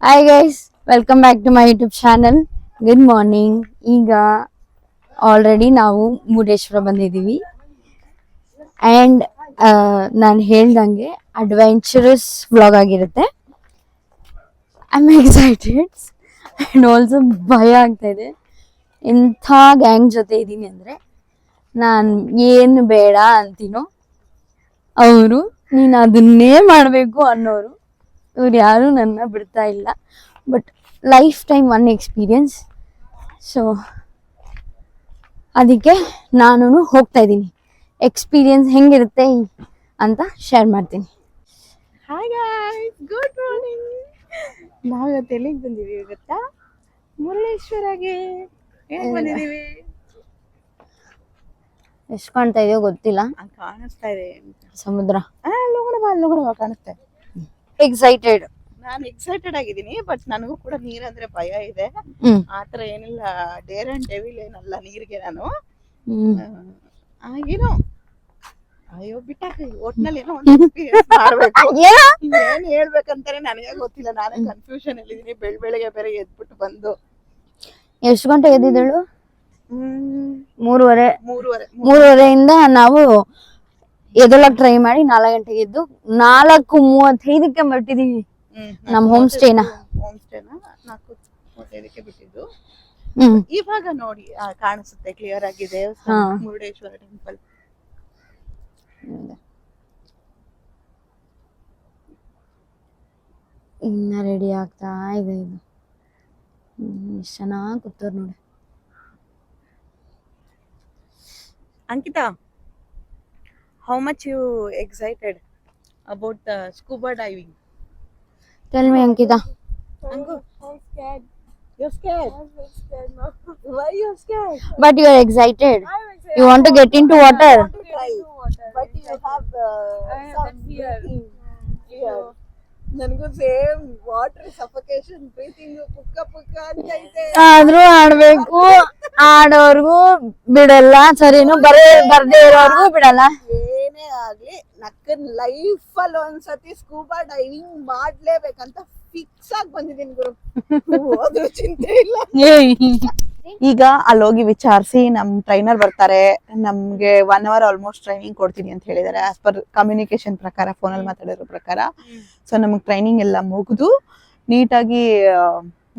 Hi guys, welcome back to my YouTube channel. Good morning. ಈಗ already ನಾವು ಮುರುಡೇಶ್ವರ ಬಂದಿದ್ದೀವಿ and ನಾನು ಹೇಳ್ದಂಗೆ ಅಡ್ವೆಂಚರಸ್ ವ್ಲಾಗ್ ಆಗಿರುತ್ತೆ. I am excited and also ಭಯ ಆಗ್ತಾಯಿದೆ. ಇಂಥ ಗ್ಯಾಂಗ್ ಜೊತೆ ಇದ್ದೀನಿ ಅಂದರೆ ನಾನು ಏನು ಬೇಡ ಅಂತೀನೋ ಅವರು ನೀನು ಅದನ್ನೇ ಮಾಡಬೇಕು ಅನ್ನೋರು. ಇವ್ರು ಯಾರೂ ನನ್ನ ಬಿಡ್ತಾ ಇಲ್ಲ. But life time one experience. So ಅದಕ್ಕೆ ನಾನು ಹೋಗ್ತಾ ಇದ್ದೀನಿ. ಎಕ್ಸ್ಪೀರಿಯನ್ಸ್ ಹೆಂಗಿರುತ್ತೆ ಅಂತ ಶೇರ್ ಮಾಡ್ತೀನಿ. Hi guys, good morning. ನಾವು ಎಲ್ಲಿಗೆ ಬಂದಿದ್ದೀವಿ ಗೊತ್ತಾ? ಮುರುಡೇಶ್ವರಗೆ. ಹೇಗೆ ಬಂದಿದ್ದೀವಿ? ಎಷ್ಟು ಕಾಣ್ತಾ ಇದೆಯೋ ಗೊತ್ತಿಲ್ಲ. ಕಾಣಿಸ್ತಾ ಇದೆ ಸಮುದ್ರ. ಲೋಗಣ ಕಾಣಿಸ್ತಾ ಇದೆ. ಎಕ್ಸೈಟೆಡ್. ನಾನು ಎಕ್ಸೈಟೆಡ್ ಆಗಿದ್ದೀನಿ. ಬಟ್ ನನಗೂ ಕೂಡ ನೀರಂದ್ರೆ ಭಯ ಇದೆ. ಆತರ ಏನಿಲ್ಲ, ಡೇರ್ ಅಂಡ್ ಡೆವಿಲ್ ಏನಲ್ಲ ನೀರಿಗೆ ನಾನು. ಏನೋ ಅಯ್ಯೋ ಬಿಟ್ಟಾಕಿ ಒಟ್ನಲ್ಲಿ ಏನೋ ಒಂದು ಎಕ್ಸ್ಪೀರಿಯನ್ಸ್ ಮಾಡ್ಬೇಕು. ಏನ್ ಹೇಳ್ಬೇಕಂತಾನೆ ನನಗೆ ಗೊತ್ತಿಲ್ಲ. ನಾನೇ ಕನ್ಫ್ಯೂಷನ್ ಅಲ್ಲಿದ್ದೀನಿ. ಬೆಳಗ್ಗೆ ಬೇರೆ ಎದ್ಬಿಟ್ಟು ಬಂದು. ಎಷ್ಟು ಗಂಟೆ ಎದ್ದಿದ್ದಳು? 3:30. 3:30 ನಾವು ಎದೊಳಕ್ ಟ್ರೈ ಮಾಡಿ 4 ಗಂಟೆಗೆ ಎದ್ದು 4:35 ಬಿಟ್ಟಿದೀವಿ ನಮ್ ಹೋಮ್ ಸ್ಟೇನ. 4:35 ಬಿಟ್ಟಿದ್ದು. ಇವಾಗ ನೋಡಿ ಕಾಣಿಸುತ್ತೆ ಕ್ಲಿಯರ್ ಆಗಿದೆ ಮುರುಡೇಶ್ವರ ಟೆಂಪಲ್. ಇನ್ನ ರೆಡಿ ಆಗ್ತಾ ಇದೆ. ಇದು ಎಷ್ಟು ಚೆನ್ನಾಗಿ ಕೂತವ್ರು ನೋಡಿ. Ankita, how much you excited about the scuba diving? Tell me, Ankita. I'm scared. You're scared? I'm very scared now. Why you're scared? But you are excited. I'm excited. You want to get into water. I want to try. But you have some fear. ನನಗೂ same water suffocation, breathing ಪುಕ್ಕ ಅಂತ ಐತೆ. ಆದ್ರೂ ಆಡ್ಬೇಕು. ಆಡೋರ್ಗು ಬಿಡಲ್ಲ, ಸರಿನು ಬರ್ದೇ ಇರೋರ್ಗು ಬಿಡಲ್ಲ. ಏನೇ ಆಗ್ಲಿ ನಕ್ಕನ್ ಲೈಫ್ ಅಲ್ಲಿ ಒಂದ್ಸತಿ ಸ್ಕೂಬಾ ಡೈವಿಂಗ್ ಮಾಡ್ಲೇಬೇಕಂತ ಫಿಕ್ಸ್ ಆಗಿ ಬಂದಿದ್ದೀನಿ ಗುರು. ಹೋದ್ರೂ ಚಿಂತೆ ಇಲ್ಲ. ಈಗ ಅಲ್ಲಿ ಹೋಗಿ ವಿಚಾರಿಸಿ ನಮ್ ಟ್ರೈನರ್ ಬರ್ತಾರೆ. ನಮ್ಗೆ 1 hour ಆಲ್ಮೋಸ್ಟ್ ಟ್ರೈನಿಂಗ್ ಕೊಡ್ತೀನಿ ಅಂತ ಹೇಳಿದಾರೆ. ಆಸ್ ಪರ್ ಕಮ್ಯುನಿಕೇಶನ್ ಪ್ರಕಾರ, ಫೋನಲ್ಲಿ ಮಾತಾಡಿರೋ ಪ್ರಕಾರ. ಸೊ ನಮಗ್ ಟ್ರೈನಿಂಗ್ ಎಲ್ಲ ಮುಗಿದು ನೀಟಾಗಿ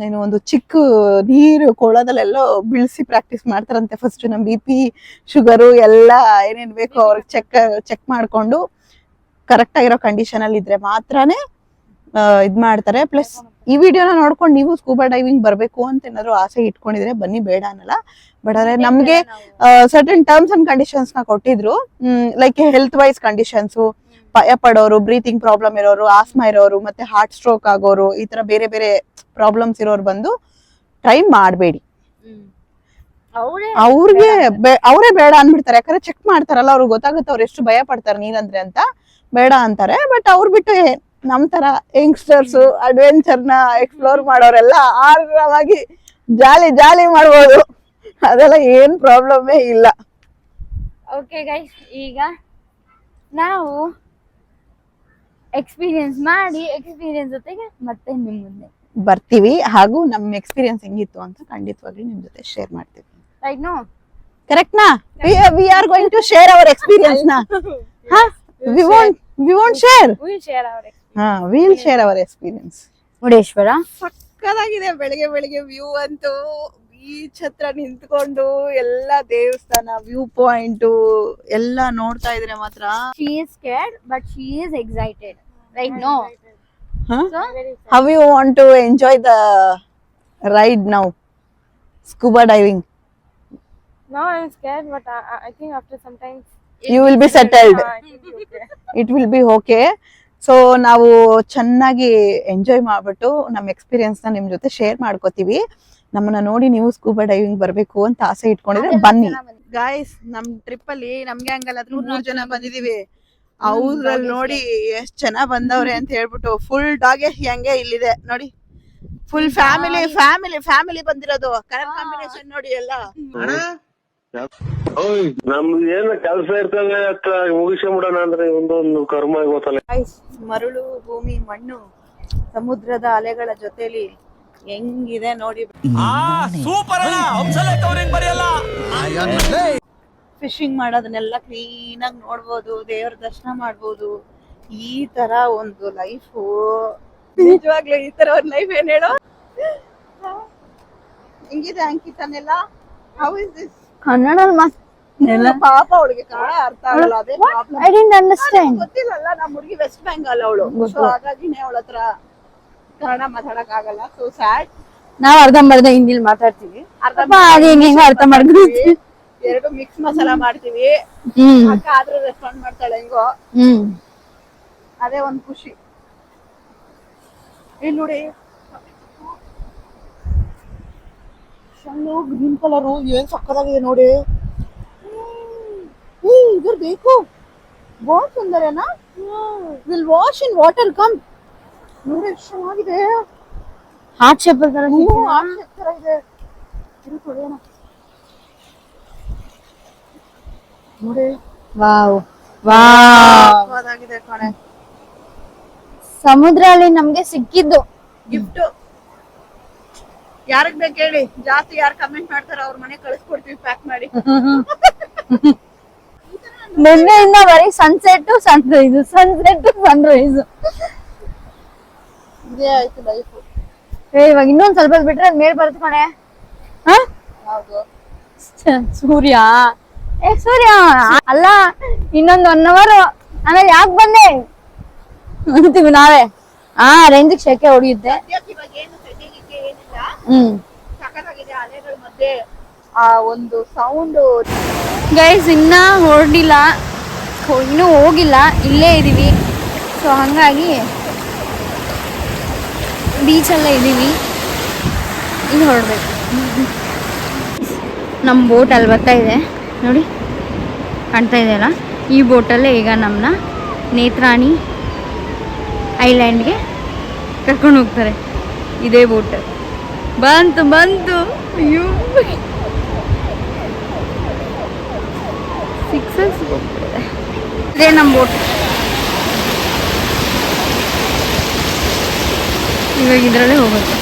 ಏನು ಒಂದು ಚಿಕ್ಕ ನೀರು ಕೊಳದಲ್ಲೆಲ್ಲೋ ಬೀಳ್ಸಿ ಪ್ರಾಕ್ಟೀಸ್ ಮಾಡ್ತಾರಂತೆ. ಫಸ್ಟ್ ನಮ್ BP, ಶುಗರು ಎಲ್ಲ ಏನೇನ್ ಬೇಕೋ ಅವ್ರಿಗೆ ಚೆಕ್ ಮಾಡ್ಕೊಂಡು ಕರೆಕ್ಟ್ ಆಗಿರೋ ಕಂಡೀಷನ್ ಅಲ್ಲಿ ಇದ್ರೆ ಮಾತ್ರನೇ ಇದ್ ಮಾಡ್ತಾರೆ. ಪ್ಲಸ್ ಈ ವಿಡಿಯೋನ ನೋಡ್ಕೊಂಡು ನೀವು ಸ್ಕೂಬಾ ಡೈವಿಂಗ್ ಬರ್ಬೇಕು ಅಂತ ಏನಾದ್ರು ಆಸೆ ಇಟ್ಕೊಂಡಿದ್ರೆ ಬನ್ನಿ, ಬೇಡ ಅನ್ನಲ್ಲ. ಬಟ್ ಆದ್ರೆ ನಮ್ಗೆ ಸರ್ಟನ್ ಟರ್ಮ್ಸ್ ಅಂಡ್ ಕಂಡೀಷನ್ಸ್ ನ ಕೊಟ್ಟಿದ್ರು. ಲೈಕ್ ಹೆಲ್ತ್ ವೈಸ್ ಕಂಡೀಷನ್ಸ್, ಭಯ ಪಡೋರು, ಬ್ರೀತಿಂಗ್ ಪ್ರಾಬ್ಲಮ್ ಇರೋರು, ಆಸ್ಮಾ ಇರೋರು, ಮತ್ತೆ ಹಾರ್ಟ್ ಸ್ಟ್ರೋಕ್ ಆಗೋರು, ಈ ತರ ಬೇರೆ ಬೇರೆ ಪ್ರಾಬ್ಲಮ್ಸ್ ಇರೋರು ಬಂದು ಟ್ರೈ ಮಾಡಬೇಡಿ. ಅವ್ರಿಗೆ ಅವರೇ ಬೇಡ ಅನ್ಬಿಡ್ತಾರೆ. ಯಾಕಂದ್ರೆ ಚೆಕ್ ಮಾಡ್ತಾರಲ್ಲ, ಅವ್ರಿಗೆ ಗೊತ್ತಾಗುತ್ತೆ ಅವ್ರು ಎಷ್ಟು ಭಯ ಪಡ್ತಾರೆ ನೀರಂದ್ರೆ ಅಂತ, ಬೇಡ ಅಂತಾರೆ. ಬಟ್ ಅವ್ರು ಬಿಟ್ಟು ನಮ್ ತರ ಯಂಗ್ಸ್ಟರ್ಸ್ ಅಡ್ವೆಂಚರ್ ನ ಎಕ್ಸ್ಪ್ಲೋರ್ ಮಾಡೋರೆಲ್ಲ ಆರಾಮಾಗಿ ಜಾಲಿ ಮಾಡ್ಬೋದು. ಅದೆಲ್ಲ ಏನ್ ಪ್ರಾಬ್ಲಮೇ ಇಲ್ಲ. ಓಕೆ ಗೈಸ್, ಈಗ ನಾವು ಎಕ್ಸ್ಪೀರಿಯನ್ಸ್ ಮಾಡಿ ಎಕ್ಸ್ಪೀರಿಯನ್ಸ್ ಜೊತೆಗೆ ಮತ್ತೆ ನಿಮ್ ಮುಂದೆ ಬರ್ತೀವಿ. ಹಾಗೂ ನಮ್ ಎಕ್ಸ್ಪೀರಿಯನ್ಸ್ ಹೆಂಗಿತ್ತು ಅಂತ ಖಂಡಿತವಾಗ್ಲೂ ನಿಮ್ ಜೊತೆ ಶೇರ್ ಮಾಡ್ತೀವಿ. Right no? ಕರೆಕ್ಟ್ ನಾ? We are going to share our experience ನಾ. ವಿ won't share. We'll share our experience. We'll share our experience. Murudeshwar ಸಕ್ಕದಾಗಿದೆ. ಬೆಳಿಗ್ಗೆ ವ್ಯೂ ಅಂತೂ ಬೀಚ್ ಹತ್ರ ನಿಂತ್ಕೊಂಡು ಎಲ್ಲ ದೇವಸ್ಥಾನ, ವ್ಯೂ ಪಾಯಿಂಟ್ ಎಲ್ಲ ನೋಡ್ತಾ ಇದ್ರೆ ಮಾತ್ರ. She is scared but she is excited. Right? No? So, how you want to enjoy the ride now? Scuba diving. Now I'm scared, but I think after some time you will be settled. It will be okay. So ನಾವು ಚೆನ್ನಾಗಿ enjoy ಮಾಡ್ಬಿಟ್ಟು ನಮ್ಮ experience ನ ನಿಮ್ ಜೊತೆ share ಮಾಡ್ಕೋತೀವಿ. ನಮ್ಮನ್ನ ನೋಡಿ ನೀವು ಸ್ಕೂಬಾ ಡೈವಿಂಗ್ ಬರ್ಬೇಕು ಅಂತ ಆಸೆ ಇಟ್ಕೊಂಡಿದ್ರೆ ಬನ್ನಿ. ಗಾಯ್ಸ್, ನಮ್ ಟ್ರಿಪ್ ಅಲ್ಲಿ ನಮ್ಗೆ ಹಂಗಲ್ಲ 3 ಜನ ಬಂದಿದೀವಿ. ಅವ್ರಲ್ಲಿ ನೋಡಿ ಎಷ್ಟ್ ಜನ ಬಂದವ್ರೆ ಅಂತ ಹೇಳ್ಬಿಟ್ಟು ಫುಲ್ ಡಾಗೆ ಹಂಗೆ ಇಲ್ಲಿದೆ ನೋಡಿ. ಫುಲ್ ಫ್ಯಾಮಿಲಿ ಬಂದಿರೋದು. ಕಲರ್ ಕಾಂಬಿನೇಷನ್ ನೋಡಿ ಎಲ್ಲ. ನಮ್ದು ಏನ ಕೆಲಸ ಇರ್ತದೆ ಮುಗಿಸ್ಕೊಂಡ್ಬಿಡೋಣ ಅಂದ್ರೆ ಒಂದೊಂದು ಕರ್ಮ ಗೊತ್ತಲ್ಲ. ಮರಳು, ಭೂಮಿ, ಮಣ್ಣು ಸಮುದ್ರದ ಅಲೆಗಳ ಜೊತೆಲಿ ಹೆಂಗಿದೆ ನೋಡಿ. ಫಿಶಿಂಗ್ ಮಾಡೋದನ್ನೆಲ್ಲ ಕ್ಲೀನ್ ಆಗಿ ನೋಡ್ಬೋದು, ದೇವ್ರ ದರ್ಶನ ಮಾಡ್ಬೋದು. ಈ ತರ ಒಂದು ಲೈಫು ನಿಜವಾಗ್ಲೂ ಈ ತರ ಒಂದು ಲೈಫ್ ಏನ್ ಹೇಳೋ. ಹೆಂಗಿದೆ ಅಂಕಿತನೆಲ್ಲ? How is this? ಕನ್ನಡದಲ್ಲಿ ಪಾಪ ಅವಳಿಗೆ ಕನ್ನಡ ಅರ್ಥ ಆಗಲ್ಲ, ಅದೇ ಪ್ರಾಬ್ಲಮ್. I didn't understand. ಗೊತ್ತಿಲ್ಲಲ್ಲ, ನಮ್ಮ ಹುಡುಗಿ ವೆಸ್ಟ್ ಬೆಂಗಾಲ್ ಅವಳು, ಸೊ ಹಾಗಾಗಿನೇ ಅವಳ ಹತ್ರ ಕನ್ನಡ ಮಾತಾಡಕ್ ಆಗಲ್ಲ. So sad. ನಾವ್ ಅರ್ಧಂಬರ್ಧ ಹಿಂದಿಲಿ ಮಾತಾಡ್ತೀವಿ, ಹೆಂಗ ಅರ್ಥ ಮಾಡ್ಕೊಳ್ತೀವಿ. ಎರಡು ಮಿಕ್ಸ್ ಮಸಾಲಾ ಮಾಡ್ತೀವಿ. ಅಕ್ಕ ಆದ್ರೂ ರೆಸ್ಪಾಂಡ್ ಮಾಡ್ತಾಳೆ ಹೆಂಗೋ, ಅದೇ ಒಂದ್ ಖುಷಿ. ಇಲ್ಲಿ ನೋಡಿ ಗ್ರೀನ್ ಕಲರ್ ಏನ್ ಸಕ್ಕದಾಗಿದೆ ನೋಡಿ. ಇದ್ರ ಬೇಕು, ಬಹು ಸುಂದರನಾ. Will wash in water, come ನೋಡಿ ಎಷ್ಟು ಚೆನ್ನಾಗಿದೆ. ಹಾರ್ಟ್ ಶೇಪ್ ತರ ಇದೆ ನೋಡಿ. ವಾವ್ ವಾವ್, ಅದಾಗಿದೆ ಕಣೆ. ಸಮುದ್ರ ಅಲ್ಲಿ ನಮ್ಗೆ ಸಿಕ್ಕಿದ್ದು ಗಿಫ್ಟ್. ಯಾರಿಗ್ ಬೇಕು ಹೇಳಿ, ಜಾಸ್ತಿ ಯಾರು ಕಮೆಂಟ್ ಮಾಡ್ತಾರ ಅವ್ರ ಮನೆ ಕಳಿಸ್ಕೊಡ್ತೀವಿ ಪ್ಯಾಕ್ ಮಾಡಿ. ನಿನ್ನೆಯಿಂದ ಬರೀ ಸನ್ಸೆಟ್ ಸನ್ರೈಸ್, ಸನ್ಸೆಟ್ ಸನ್ರೈಸ್. ಇದೇ ಆಯ್ತು ಲೈಫ್. ಇವಾಗ ಇನ್ನೊಂದ್ ಸ್ವಲ್ಪ ಬಿಟ್ರೆ ಅದ್ ಮೇಲ್ ಬರುತ್ತೆ ಕಣೆ. ಹೌದು, ಸೂರ್ಯ ಸೂರ್ಯ ಅಲ್ಲ, ಇನ್ನೊಂದ್ 1 hour ಆಮೇಲೆ ಯಾಕೆ ಬಂದೆ ಅಂತೀವಿ ನಾವೇ. ರೇಂಜ್ ಶೆಕೆ ಹೊಡಿಯುತ್ತೆ. ಇವಾಗ ಏನು ಸದ್ಯಕ್ಕೆ ಏನಿಲ್ಲ, ಸಖತ್ತಾಗಿದೆ. ಅಲೆಗಳ ಮಧ್ಯೆ ಆ ಒಂದು ಸೌಂಡ್. ಗೈಸ್ ಇನ್ನ ಹೊರಡಿಲ್ಲ, ಇನ್ನೂ ಹೋಗಿಲ್ಲ, ಇಲ್ಲೇ ಇದೀವಿ. ಸೊ ಹಂಗಾಗಿ ಬೀಚಲ್ಲೇ ಇದೀವಿ, ಇಲ್ಲಿ ಹೊರಡ್ಬೇಕು. ನಮ್ಮ ಬೋಟ್ ಅಲ್ಲಿ ಬರ್ತಾ ಇದೆ ನೋಡಿ, ಕಾಣ್ತಾ ಇದೆಯಲ್ಲ. ಈ ಬೋಟಲ್ಲೇ ಈಗ ನಮ್ಮನ್ನ ನೇತ್ರಾಣಿ ಐಲ್ಯಾಂಡ್ಗೆ ಕರ್ಕೊಂಡು ಹೋಗ್ತಾರೆ. ಇದೇ ಬೋಟ್ ಬಂತು ಬಂತು. ಅಯ್ಯೋ, 6 ಹೋಗ್ತದೆ. ಇದೇ ನಮ್ಮ ಬೋಟ್. ಇವಾಗ ಇದರಲ್ಲೇ ಹೋಗುತ್ತೆ.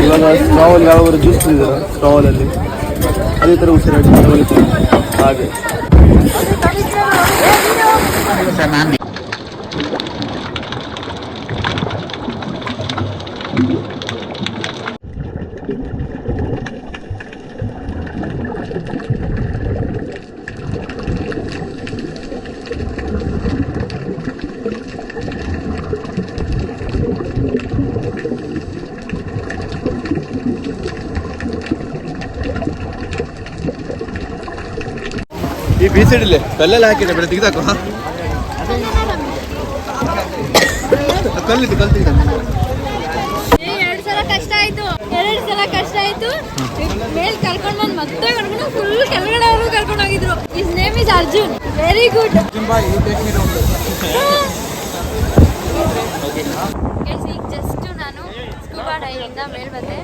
ಇವಾಗ ಸ್ಟ್ರಾವಲ್ಲಿ ಯಾವಾಗ ಜ್ಯೂಸ್ ಕುಡಿದಾರ ಸ್ಟ್ರಾವಲಲ್ಲಿ ಅದೇ ಥರ ಉಸಿರಾಡಿ ಹಾಗೆ. ಈ ಬೀಚ್ ಸೈಡಲ್ಲಿ ಕಲ್ಲೆಲ್ಲ ಹಾಕಿದೆ, ಬೆಳೆ ತೆಗೆದಾಕು. ಕಲ್ಲಿದ್ದು ಕಲ್ ತೆಗೆದ. 2 ಸಲ ಕಷ್ಟ ಆಯ್ತು. ಮೇಲ್ ಕರ್ಕೊಂಡ್ ಬಂದ್ ಮತ್ತೆ ಕರ್ಕೊಂಡು ಫುಲ್ ಕೆಳಗಡೆ ಅವರು ಕರ್ಕೊಂಡು ಹೋಗಿದ್ರು. His name is Arjun. Very good. ಈಗ ಜಸ್ಟ್ ನಾನು ಸ್ಕೂಬಾ ಡೈವಿಂಗ್ ಮೇಲ್ ಬಂದೆ.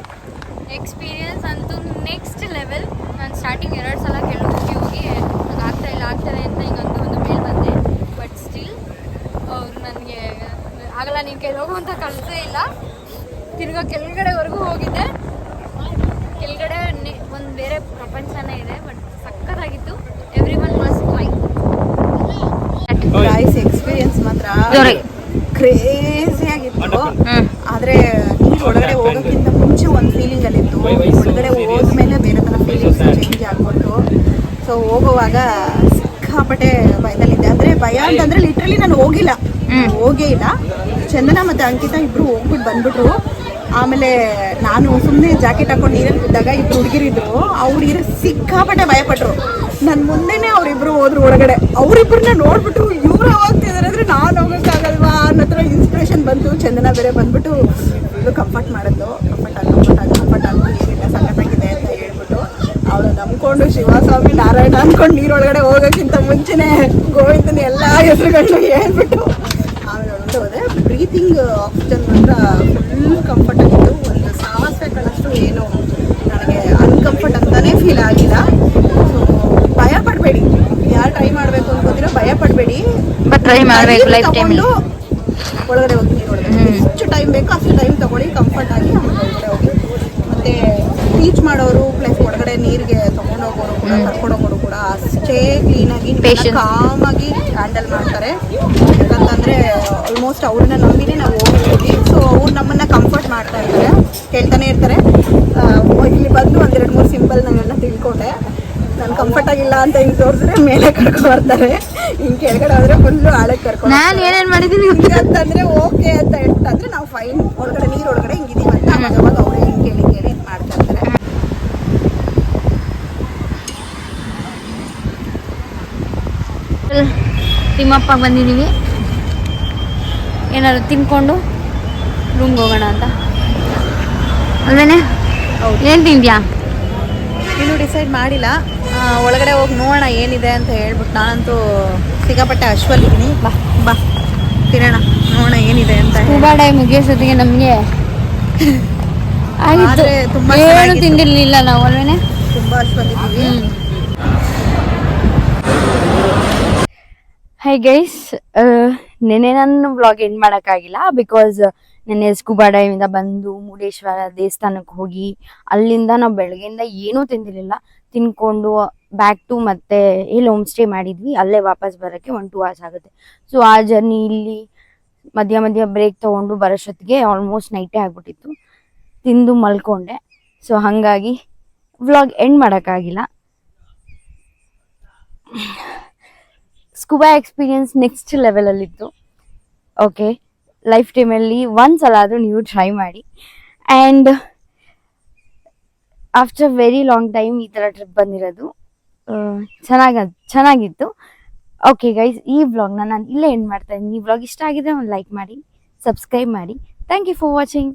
ಎಕ್ಸ್ಪೀರಿಯನ್ಸ್ ಅಂತೂ ನೆಕ್ಸ್ಟ್ ಲೆವೆಲ್. ನಾನು ಸ್ಟಾರ್ಟಿಂಗ್ 2 ಸಲ ಕೆಳಗೆ ಹೋಗಿ ಆಗ್ತದೆ ಅಂತ ಹಿಂಗಂತ ಒಂದು ಮೇಲ್ ಬಂದೆ. ಬಟ್ ಸ್ಟಿಲ್ ಅವರು ನನಗೆ ಆಗಲ್ಲ, ನೀನು ಕೆಳಗೆ ಹೋಗು ಅಂತ ಕಳಿಸೇ ಇಲ್ಲ. ತಿರ್ಗಾ ಕೆಳಗಡೆವರೆಗೂ ಹೋಗಿದ್ದೆ. ಕೆಳಗಡೆ ಒಂದು ಬೇರೆ ಪ್ರಪಂಚನೇ ಇದೆ, ಬಟ್ ಸಕ್ಕತ್ತಾಗಿತ್ತು. Every one must try. Guys experience ಮಾತ್ರ ಕ್ರೇಜಿ ಆಗಿತ್ತು. ಆದ್ರೆ ನೀರು ಒಳಗಡೆ ಹೋಗೋಕ್ಕಿಂತ ಮುಂಚೆ ಒಂದು ಫೀಲಿಂಗ್ ಅಲ್ಲಿತ್ತು, ಒಳಗಡೆ ಹೋದ್ಮೇಲೆ ಬೇರೆ ತರ ಫೀಲಿಂಗ್ಸ್ ಚೇಂಜ್ ಆಗ್ಬಿಟ್ಟು. ಸೊ ಹೋಗುವಾಗ ಸಿಕ್ಕಾಪಟ್ಟೆ ಭಯದಲ್ಲಿದ್ದೆ. ಅಂದ್ರೆ ಭಯ ಅಂತಂದ್ರೆ ಲಿಟ್ರಲಿ ನಾನು ಹೋಗೇ ಇಲ್ಲ. ಚಂದನ ಮತ್ತು ಅಂಕಿತಾ ಇಬ್ರು ಹೋಗ್ಬಿಟ್ಟು ಬಂದ್ಬಿಟ್ರು. ಆಮೇಲೆ ನಾನು ಸುಮ್ಮನೆ ಜಾಕೆಟ್ ಹಾಕೊಂಡು ನೀರಲ್ಲಿ ಬಿದ್ದಾಗ ಇಬ್ರು ಹುಡುಗಿರಿದ್ರು. ಅವ್ರು ಸಿಕ್ಕಾಪಟ್ಟೆ ಭಯಪಟ್ರು. ನನ್ನ ಮುಂದೆನೇ ಅವರಿಬ್ರು ಹೋದ್ರು ಒಳಗಡೆ. ಅವರಿಬ್ಬರನ್ನ ನೋಡ್ಬಿಟ್ಟು ಇವ್ರು ಹೋಗ್ತಿದಾರೆ ಅಂದರೆ ನಾನು ಹೋಗೋಕ್ಕಾಗಲ್ವಾ ಅನ್ನೋ ಥರ ಇನ್ಸ್ಪಿರೇಷನ್ ಬಂತು. ಚಂದನ ಬೇರೆ ಬಂದ್ಬಿಟ್ಟು ಫುಲ್ಲು ಕಂಫರ್ಟ್ ಮಾಡಿದ್ಲು. ಕಂಫರ್ಟ್ ಆಗು ನೀರಿಲ್ಲ ಸಖತ್ತಾಗಿದೆ ಅಂತ ಹೇಳ್ಬಿಟ್ಟು ಅವಳು ನಂಬ್ಕೊಂಡು ಶಿವಸ್ವಾಮಿ ನಾರಾಯಣ ಅಂದ್ಕೊಂಡು ನೀರೊಳಗಡೆ ಹೋಗೋಕ್ಕಿಂತ ಮುಂಚೆನೇ ಗೋವಿಂದನ ಎಲ್ಲ ಹೆಸರುಗಳನ್ನ ಹೇಳ್ಬಿಟ್ಟು ಆಮೇಲೆ ಒಳಗಡೆ ಹೋದೆ. ಬ್ರೀತಿಂಗ್ ಆಕ್ಸಿಜನ್ ಮಾತ್ರ ಫುಲ್ ಕಂಫರ್ಟ್ ಆಗಿತ್ತು. ಒಂದು ಸಾಹಸ ಕಳಷ್ಟು ಏನು ನನಗೆ ಅನ್ಕಂಫರ್ಟ್ ಅಂತಾನೆ ಫೀಲ್ ಆಗಿಲ್ಲ. ಸೊ ಭಯ ಪಡಬೇಡಿ, ಯಾರು ಟ್ರೈ ಮಾಡಬೇಕು ಅನ್ಕೋತೀರೋ ಭಯ ಪಡಬೇಡಿ, ಬಟ್ ಟ್ರೈ ಮಾಡಬೇಕು ಲೈಫ್ ಟೈಮಲ್ಲಿ. ಒಳಗಡೆ ಹೋಗಿ ನೀರೊಳಗಡೆ ಎಷ್ಟು ಟೈಮ್ ಬೇಕೋ ಅಷ್ಟು ಟೈಮ್ ತಗೊಳ್ಳಿ, ಕಂಫರ್ಟ್ ಆಗಿ ಆಮೇಲೆ ಒಳಗಡೆ ಹೋಗಿ. ಮತ್ತೆ ಟೀಚ್ ಮಾಡೋರು ಪ್ಲಸ್ ಒಳಗಡೆ ನೀರಿಗೆ ತೊಗೊಂಡೋಗೋರು ಕೂಡ ಕರ್ಕೊಂಡೋಗೋರು ಕೂಡ ಅಷ್ಟೇ ಕ್ಲೀನಾಗಿ ಕಾಮಾಗಿ ಹ್ಯಾಂಡಲ್ ಮಾಡ್ತಾರೆ. ಯಾಕಂತಂದರೆ ಆಲ್ಮೋಸ್ಟ್ ಅವ್ರನ್ನ ನಂಬಿನೇ ನಾವು ಹೋಗಿರ್ತೀವಿ. ಸೊ ಅವ್ರು ನಮ್ಮನ್ನು ಕಂಫರ್ಟ್ ಮಾಡ್ತಾ ಇರ್ತಾರೆ, ಹೇಳ್ತಾನೆ ಇರ್ತಾರೆ. ಇಲ್ಲಿ ಬಂದು 2-3 ಸಿಂಪಲ್ ನಾನೆಲ್ಲ ತಿಳ್ಕೊಂಡೆ. ನಾನು ಕಂಫರ್ಟ್ ಆಗಿಲ್ಲ ಅಂತ ಹಿಂಗೆ ತೋರಿಸಿದ್ರೆ ಮೇಲೆ ಕರ್ಕೊಂಡು ಬರ್ತಾರೆ, ಹಿಂಗೆ ಕೆಳಗಡೆ ಹೋದ್ರೆ ಫುಲ್ಲು ಆಳಕ್ಕೆ ಕರ್ಕೊಂಡು. ನಾನು ಏನೇನು ಮಾಡಿದ್ದೀನಿ ಅಂತಂದರೆ ಓಕೆ ಅಂತ ಹೇಳ್ತಂದ್ರೆ ನಾವು ಫೈನ್ ಒಳಗಡೆ ನೀರೊಳಗಡೆ ಹಿಂಗಿದೀವಿ ಅಂತ ಅವಾಗ ಅವರೇ ಹಿಂಗೆ ಕೇಳಿ ಮಾಡ್ತಾ ಇರ್ತಾರೆ. ತಿಮ್ಮಪ್ಪ ಬಂದಿದ್ದೀವಿ, ಏನಾದ್ರು ತಿನ್ಕೊಂಡು ರೂಮ್ಗೆ ಹೋಗೋಣ ಅಂತ ಅಲ್ವೇನೆ. ಏನು ತಿಂದ್ಯಾ? ಇನ್ನೂ ಡಿಸೈಡ್ ಮಾಡಿಲ್ಲ. ಒಳಗಡೆ ಹೋಗಿ ನೋಡೋಣ ಏನಿದೆ ಅಂತ ಹೇಳ್ಬಿಟ್ಟು. ನಾನಂತೂ ಸಿಕ್ಕಾಪಟ್ಟೆ ಅಶ್ವಲ್ಲಿದ್ದೀನಿ. ಬಾ ತಿನ್ನೋಣ, ನೋಡೋಣ ಏನಿದೆ ಅಂತ. ಸ್ಕೂಬಾ ಡೈ ಮುಗಿಯೋಸೊತ್ತಿಗೆ ನಮಗೆ ಆಗಿತ್ತು, ತುಂಬಾ ಏನು ತಿಂದಿರ್ಲಿಲ್ಲ ನಾವು ಅಲ್ವೇನೆ. ತುಂಬ ಅಶ್ವಲ್ಲಿದ್ದೀವಿ. ಹೈ ಗೈಸ್, ನೆನ್ನೆ ನಾನು ವ್ಲಾಗ್ ಎಂಡ್ ಮಾಡೋಕ್ಕಾಗಿಲ್ಲ ಬಿಕಾಸ್ ನೆನ್ನೆ ಸ್ಕೂಬಾ ಡೈವಿಂದ ಬಂದು ಮುರುಡೇಶ್ವರ ದೇವಸ್ಥಾನಕ್ಕೆ ಹೋಗಿ ಅಲ್ಲಿಂದ ನಾವು ಬೆಳಗ್ಗೆಯಿಂದ ಏನೂ ತಿಂದಿರಲಿಲ್ಲ. ತಿನ್ಕೊಂಡು ಬ್ಯಾಕ್ ಟು ಮತ್ತೆ ಎಲ್ಲಿ ಹೋಮ್ ಸ್ಟೇ ಮಾಡಿದ್ವಿ ಅಲ್ಲೇ ವಾಪಸ್ ಬರೋಕ್ಕೆ 1-2 hours ಆಗುತ್ತೆ. ಸೊ ಆ ಜರ್ನಿ ಇಲ್ಲಿ ಮಧ್ಯ ಬ್ರೇಕ್ ತೊಗೊಂಡು ಬರೋಷ್ಟೊತ್ತಿಗೆ ಆಲ್ಮೋಸ್ಟ್ ನೈಟೇ ಆಗ್ಬಿಟ್ಟಿತ್ತು. ತಿಂದು ಮಲ್ಕೊಂಡೆ. ಸೊ ಹಾಗಾಗಿ ವ್ಲಾಗ್ ಎಂಡ್ ಮಾಡೋಕ್ಕಾಗಿಲ್ಲ. ಸ್ಕೂಬಾ ಎಕ್ಸ್ಪೀರಿಯನ್ಸ್ ನೆಕ್ಸ್ಟ್ ಲೆವೆಲಲ್ಲಿತ್ತು. ಓಕೆ, ಲೈಫ್ ಟೈಮಲ್ಲಿ ಒಂದ್ಸಲ ಆದರೂ ನೀವು ಟ್ರೈ ಮಾಡಿ. And after very long time ಈ ಥರ ಟ್ರಿಪ್ ಬಂದಿರೋದು ಚೆನ್ನಾಗಿತ್ತು. ಓಕೆ ಗೈಸ್, ಈ ವ್ಲಾಗ್ನ ನಾನು ಇಲ್ಲೇ ಎಂಡ್ ಮಾಡ್ತಾ ಇದ್ದೀನಿ. ಈ ವ್ಲಾಗ್ ಇಷ್ಟ ಆಗಿದ್ರೆ ಒಂದು ಲೈಕ್ ಮಾಡಿ, ಸಬ್ಸ್ಕ್ರೈಬ್ ಮಾಡಿ. Thank you for watching.